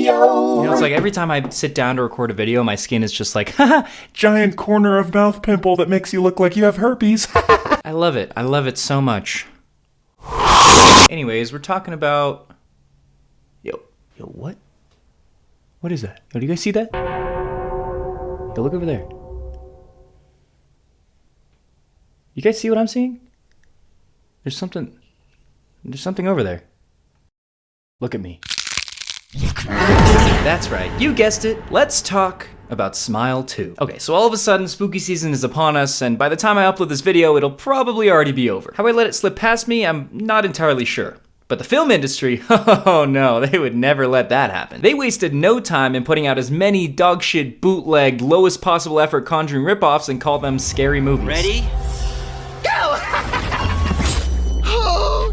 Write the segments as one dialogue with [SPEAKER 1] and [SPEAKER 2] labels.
[SPEAKER 1] video.
[SPEAKER 2] You know, it's like every time I sit down to record a video, my skin is just like, haha, giant corner of mouth pimple that makes you look like you have herpes. I love it. I love it so much. Anyways, we're talking about... Yo, what? What is that? Yo, do you guys see that? Yo, look over there. You guys see what I'm seeing? There's something over there. Look at me. That's right, you guessed it. Let's talk about Smile 2. Okay, so all of a sudden, spooky season is upon us, and by the time I upload this video, it'll probably already be over. How I let it slip past me, I'm not entirely sure. But the film industry, oh no, they would never let that happen. They wasted no time in putting out as many dogshit, bootlegged, lowest possible effort Conjuring ripoffs and called them scary movies.
[SPEAKER 1] Ready? Go!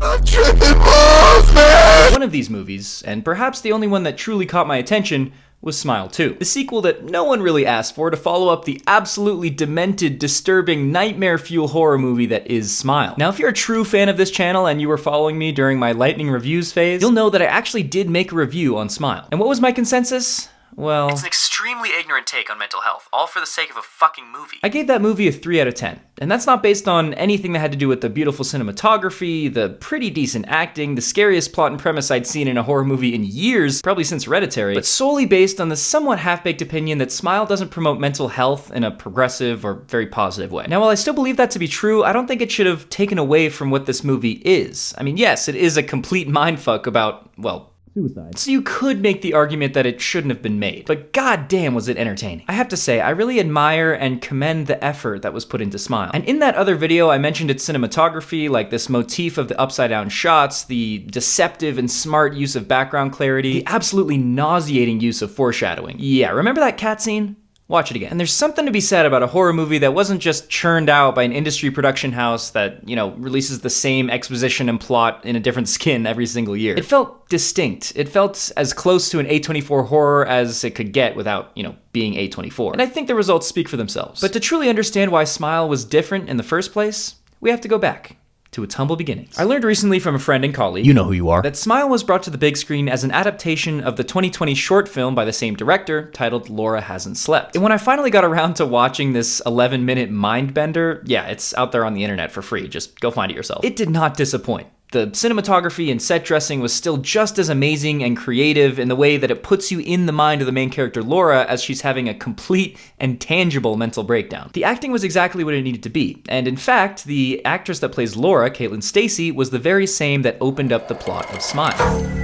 [SPEAKER 1] I'm tripping balls, man!
[SPEAKER 2] One of these movies, and perhaps the only one that truly caught my attention, was Smile 2. The sequel that no one really asked for to follow up the absolutely demented, disturbing, nightmare fuel horror movie that is Smile. Now, if you're a true fan of this channel and you were following me during my lightning reviews phase, you'll know that I actually did make a review on Smile. And what was my consensus? Well,
[SPEAKER 3] it's an extremely ignorant take on mental health, all for the sake of a fucking movie.
[SPEAKER 2] I gave that movie a 3 out of 10. And that's not based on anything that had to do with the beautiful cinematography, the pretty decent acting, the scariest plot and premise I'd seen in a horror movie in years, probably since Hereditary, but solely based on the somewhat half-baked opinion that Smile doesn't promote mental health in a progressive or very positive way. Now, while I still believe that to be true, I don't think it should have taken away from what this movie is. I mean, yes, it is a complete mindfuck about, well, suicide. So you could make the argument that it shouldn't have been made, but goddamn was it entertaining. I have to say, I really admire and commend the effort that was put into Smile. And in that other video, I mentioned its cinematography, like this motif of the upside down shots, the deceptive and smart use of background clarity, the absolutely nauseating use of foreshadowing. Yeah, remember that cat scene? Watch it again. And there's something to be said about a horror movie that wasn't just churned out by an industry production house that, you know, releases the same exposition and plot in a different skin every single year. It felt distinct. It felt as close to an A24 horror as it could get without, you know, being A24. And I think the results speak for themselves. But to truly understand why Smile was different in the first place, we have to go back to its humble beginnings. I learned recently from a friend and colleague, you know who you are, that Smile was brought to the big screen as an adaptation of the 2020 short film by the same director titled Laura Hasn't Slept. And when I finally got around to watching this 11-minute mind bender, yeah, it's out there on the internet for free, just go find it yourself. It did not disappoint. The cinematography and set dressing was still just as amazing and creative in the way that it puts you in the mind of the main character Laura as she's having a complete and tangible mental breakdown. The acting was exactly what it needed to be, and in fact, the actress that plays Laura, Caitlin Stasey, was the very same that opened up the plot of Smile.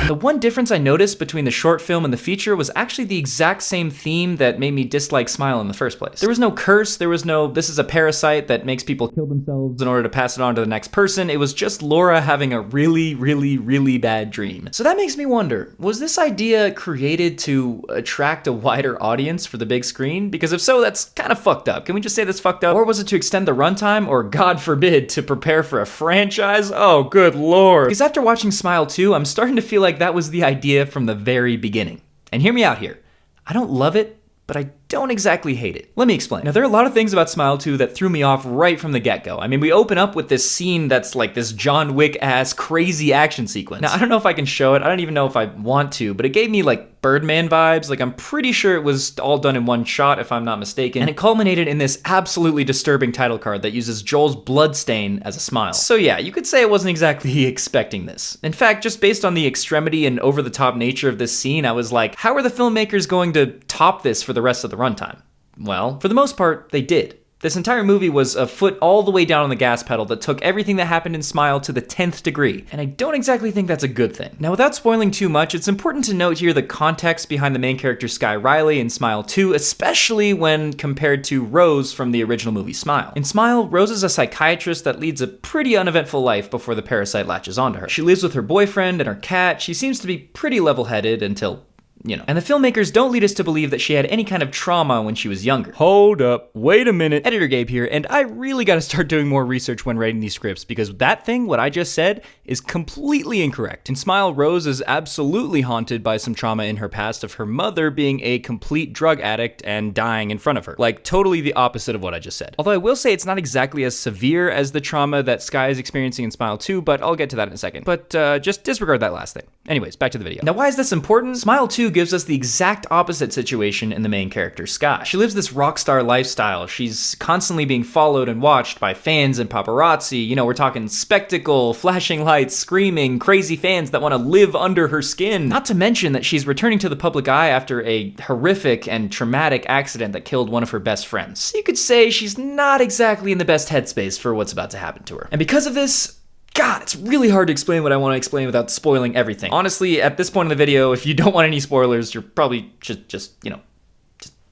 [SPEAKER 2] The one difference I noticed between the short film and the feature was actually the exact same theme that made me dislike Smile in the first place. There was no curse, there was no, this is a parasite that makes people kill themselves in order to pass it on to the next person. It was just Laura having a really, really, really bad dream. So that makes me wonder, was this idea created to attract a wider audience for the big screen? Because if so, that's kind of fucked up. Can we just say that's fucked up? Or was it to extend the runtime, or God forbid, to prepare for a franchise? Oh, good lord. Because after watching Smile 2, I'm starting to feel like that was the idea from the very beginning. And hear me out here. I don't love it, but I don't exactly hate it. Let me explain. Now, there are a lot of things about Smile 2 that threw me off right from the get-go. I mean, we open up with this scene that's like this John Wick-ass crazy action sequence. Now, I don't know if I can show it. I don't even know if I want to, but it gave me like Birdman vibes. Like, I'm pretty sure it was all done in one shot, if I'm not mistaken. And it culminated in this absolutely disturbing title card that uses Joel's bloodstain as a smile. So yeah, you could say I wasn't exactly expecting this. In fact, just based on the extremity and over-the-top nature of this scene, I was like, how are the filmmakers going to top this for the rest of the runtime? Well, for the most part, they did. This entire movie was a foot all the way down on the gas pedal that took everything that happened in Smile to the 10th degree, and I don't exactly think that's a good thing. Now, without spoiling too much, it's important to note here the context behind the main character Sky Riley in Smile 2, especially when compared to Rose from the original movie Smile. In Smile, Rose is a psychiatrist that leads a pretty uneventful life before the parasite latches onto her. She lives with her boyfriend and her cat. She seems to be pretty level-headed until, you know. And the filmmakers don't lead us to believe that she had any kind of trauma when she was younger. Hold up, wait a minute. Editor Gabe here, and I really gotta start doing more research when writing these scripts, because that thing, what I just said, is completely incorrect. In Smile, Rose is absolutely haunted by some trauma in her past of her mother being a complete drug addict and dying in front of her. Like, totally the opposite of what I just said. Although I will say it's not exactly as severe as the trauma that Sky is experiencing in Smile 2, but I'll get to that in a second. But just disregard that last thing. Anyways, back to the video. Now, why is this important? Smile 2 gives us the exact opposite situation in the main character, Sky. She lives this Rockstar lifestyle. She's constantly being followed and watched by fans and paparazzi. You know, we're talking spectacle, flashing lights, screaming, crazy fans that want to live under her skin. Not to mention that she's returning to the public eye after a horrific and traumatic accident that killed one of her best friends. So you could say she's not exactly in the best headspace for what's about to happen to her. And because of this, God, it's really hard to explain what I want to explain without spoiling everything. Honestly, at this point in the video, if you don't want any spoilers, you're probably just get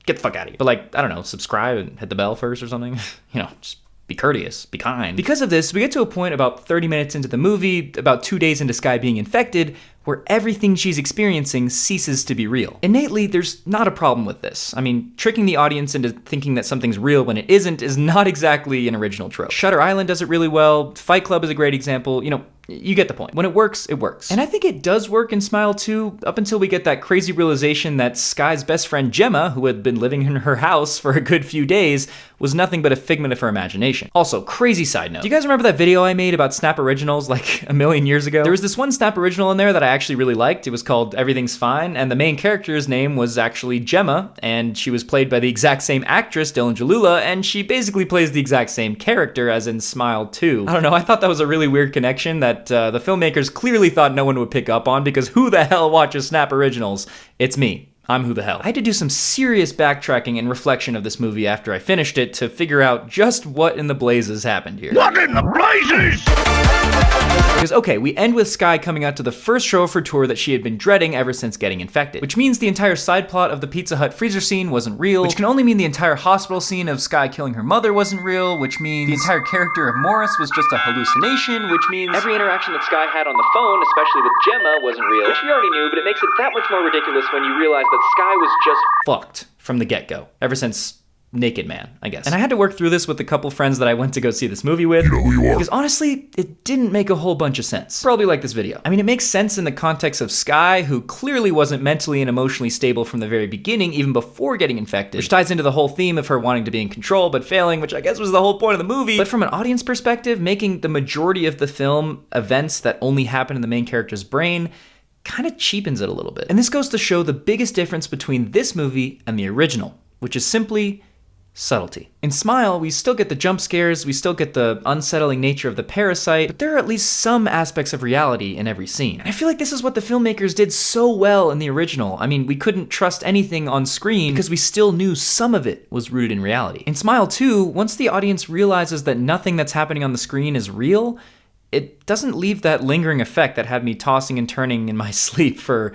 [SPEAKER 2] the fuck out of here. But like, I don't know, subscribe and hit the bell first or something. Just be courteous, be kind. Because of this, we get to a point about 30 minutes into the movie, about 2 days into Sky being infected, where everything she's experiencing ceases to be real. Innately, there's not a problem with this. I mean, tricking the audience into thinking that something's real when it isn't is not exactly an original trope. Shutter Island does it really well. Fight Club is a great example. You get the point. When it works, it works. And I think it does work in Smile 2 up until we get that crazy realization that Sky's best friend Gemma, who had been living in her house for a good few days, was nothing but a figment of her imagination. Also, crazy side note. Do you guys remember that video I made about Snap Originals like a million years ago? There was this one Snap Original in there that I actually really liked. It was called Everything's Fine, and the main character's name was actually Gemma, and she was played by the exact same actress, Dylan Jalula, and she basically plays the exact same character as in Smile 2. I don't know, I thought that was a really weird connection that the filmmakers clearly thought no one would pick up on, because who the hell watches Snap Originals? It's me. I'm who the hell. I had to do some serious backtracking and reflection of this movie after I finished it to figure out just what in the blazes happened here.
[SPEAKER 1] What in the blazes?
[SPEAKER 2] Because, okay, we end with Sky coming out to the first show of her tour that she had been dreading ever since getting infected, which means the entire side plot of the Pizza Hut freezer scene wasn't real, which can only mean the entire hospital scene of Sky killing her mother wasn't real, which means the entire character of Morris was just a hallucination, which means every interaction that Sky had on the phone, especially with Gemma, wasn't real, which we already knew, but it makes it that much more ridiculous when you realize that Sky was just fucked from the get-go, ever since Naked Man, I guess. And I had to work through this with a couple friends that I went to go see this movie with. You know who you are. Because honestly, it didn't make a whole bunch of sense. Probably like this video. I mean, it makes sense in the context of Sky, who clearly wasn't mentally and emotionally stable from the very beginning, even before getting infected, which ties into the whole theme of her wanting to be in control, but failing, which I guess was the whole point of the movie. But from an audience perspective, making the majority of the film events that only happen in the main character's brain kind of cheapens it a little bit. And this goes to show the biggest difference between this movie and the original, which is simply subtlety. In Smile, we still get the jump scares, we still get the unsettling nature of the parasite, but there are at least some aspects of reality in every scene. And I feel like this is what the filmmakers did so well in the original. I mean, we couldn't trust anything on screen because we still knew some of it was rooted in reality. In Smile 2, once the audience realizes that nothing that's happening on the screen is real, it doesn't leave that lingering effect that had me tossing and turning in my sleep for,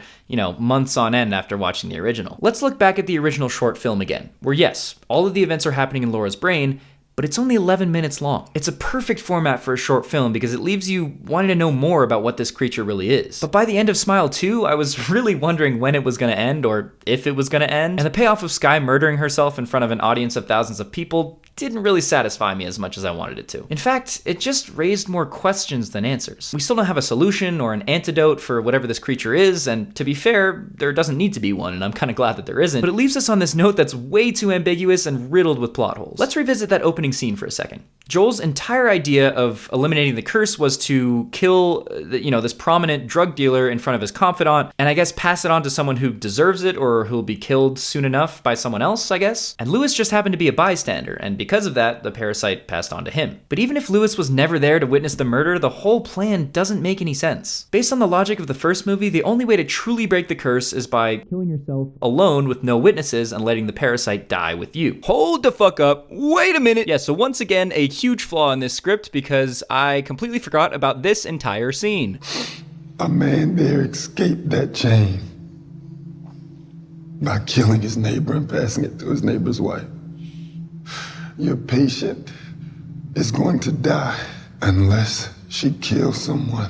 [SPEAKER 2] months on end after watching the original. Let's look back at the original short film again, where yes, all of the events are happening in Laura's brain, but it's only 11 minutes long. It's a perfect format for a short film because it leaves you wanting to know more about what this creature really is. But by the end of Smile 2, I was really wondering when it was gonna end or if it was gonna end. And the payoff of Sky murdering herself in front of an audience of thousands of people didn't really satisfy me as much as I wanted it to. In fact, it just raised more questions than answers. We still don't have a solution or an antidote for whatever this creature is, and to be fair, there doesn't need to be one, and I'm kind of glad that there isn't, but it leaves us on this note that's way too ambiguous and riddled with plot holes. Let's revisit that opening scene for a second. Joel's entire idea of eliminating the curse was to kill, this prominent drug dealer in front of his confidant, and I guess pass it on to someone who deserves it or who'll be killed soon enough by someone else, I guess. And Lewis just happened to be a bystander, and because of that, the parasite passed on to him. But even if Lewis was never there to witness the murder, the whole plan doesn't make any sense. Based on the logic of the first movie, the only way to truly break the curse is by killing yourself alone with no witnesses and letting the parasite die with you. Hold the fuck up. Wait a minute. Yeah, so once again, a huge flaw in this script because I completely forgot about this entire scene.
[SPEAKER 4] A man there escaped that chain by killing his neighbor and passing it to his neighbor's wife. Your patient is going to die unless she kills someone.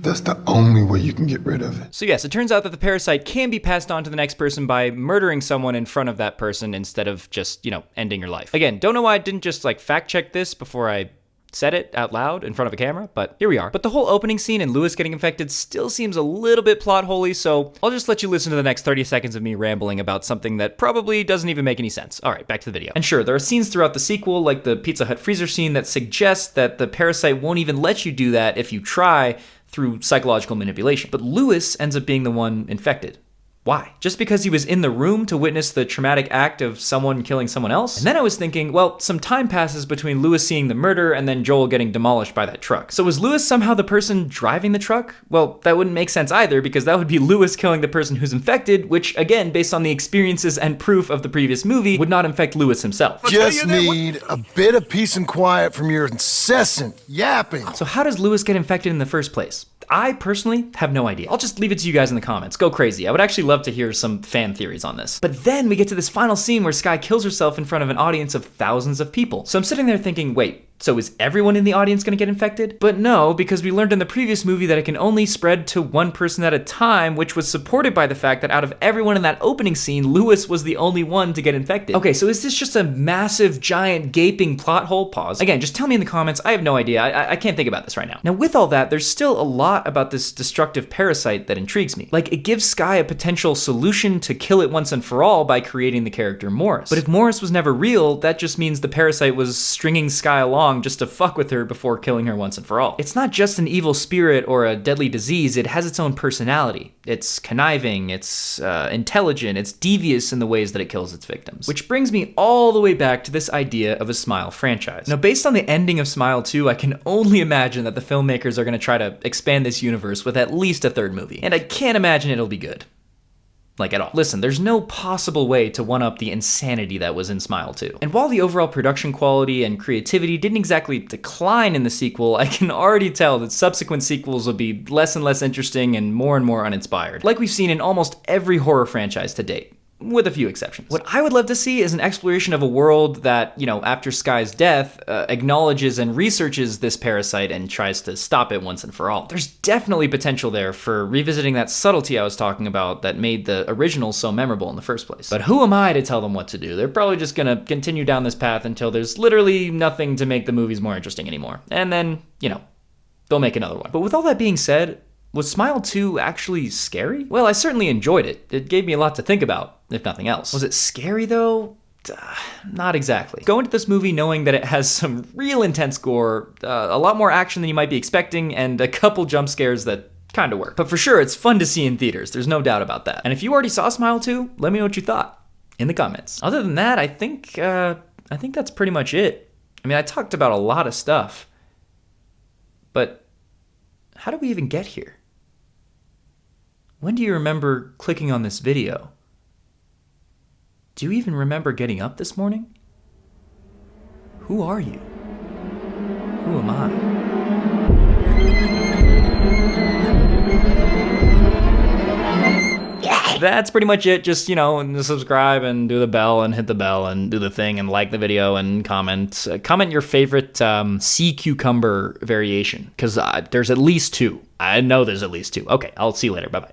[SPEAKER 4] That's the only way you can get rid of it.
[SPEAKER 2] So yes, it turns out that the parasite can be passed on to the next person by murdering someone in front of that person instead of just, ending your life. Again, don't know why I didn't just fact check this before I said it out loud in front of a camera, but here we are. But the whole opening scene and Lewis getting infected still seems a little bit plot holy, so I'll just let you listen to the next 30 seconds of me rambling about something that probably doesn't even make any sense. All right, back to the video. And sure, there are scenes throughout the sequel, like the Pizza Hut freezer scene, that suggest that the parasite won't even let you do that if you try, through psychological manipulation. But Lewis ends up being the one infected. Why? Just because he was in the room to witness the traumatic act of someone killing someone else? And then I was thinking, well, some time passes between Lewis seeing the murder and then Joel getting demolished by that truck. So was Lewis somehow the person driving the truck? Well, that wouldn't make sense either, because that would be Lewis killing the person who's infected, which again, based on the experiences and proof of the previous movie, would not infect Lewis himself.
[SPEAKER 5] Just need a bit of peace and quiet from your incessant yapping.
[SPEAKER 2] So how does Lewis get infected in the first place? I personally have no idea. I'll just leave it to you guys in the comments. Go crazy. I would actually love to hear some fan theories on this. But then we get to this final scene where Skye kills herself in front of an audience of thousands of people. So I'm sitting there thinking, wait, so is everyone in the audience gonna get infected? But no, because we learned in the previous movie that it can only spread to one person at a time, which was supported by the fact that out of everyone in that opening scene, Lewis was the only one to get infected. Okay, so is this just a massive, giant, gaping plot hole? Pause. Again, just tell me in the comments. I have no idea. I can't think about this right now. Now, with all that, there's still a lot about this destructive parasite that intrigues me. Like, it gives Skye a potential solution to kill it once and for all by creating the character Morris. But if Morris was never real, that just means the parasite was stringing Skye along just to fuck with her before killing her once and for all. It's not just an evil spirit or a deadly disease, it has its own personality. It's conniving, it's intelligent, it's devious in the ways that it kills its victims. Which brings me all the way back to this idea of a Smile franchise. Now, based on the ending of Smile 2, I can only imagine that the filmmakers are gonna try to expand this universe with at least a third movie. And I can't imagine it'll be good. Like, at all. Listen, there's no possible way to one-up the insanity that was in Smile 2. And while the overall production quality and creativity didn't exactly decline in the sequel, I can already tell that subsequent sequels will be less and less interesting and more uninspired. Like we've seen in almost every horror franchise to date. With a few exceptions. What I would love to see is an exploration of a world that, you know, after Skye's death, acknowledges and researches this parasite and tries to stop it once and for all. There's definitely potential there for revisiting that subtlety I was talking about that made the original so memorable in the first place. But who am I to tell them what to do? They're probably just gonna continue down this path until there's literally nothing to make the movies more interesting anymore. And then, you know, they'll make another one. But with all that being said, was Smile 2 actually scary? Well, I certainly enjoyed it. It gave me a lot to think about, if nothing else. Was it scary though? Not exactly. Go into this movie knowing that it has some real intense gore, a lot more action than you might be expecting, and a couple jump scares that kind of work. But for sure, it's fun to see in theaters. There's no doubt about that. And if you already saw Smile 2, let me know what you thought in the comments. Other than that, I think that's pretty much it. I mean, I talked about a lot of stuff, but how did we even get here? When do you remember clicking on this video? Do you even remember getting up this morning? Who are you? Who am I? That's pretty much it. Just, you know, subscribe and do the bell and hit the bell and do the thing and like the video and comment. Comment your favorite sea cucumber variation, because there's at least two. I know there's at least two. Okay, I'll see you later. Bye-bye.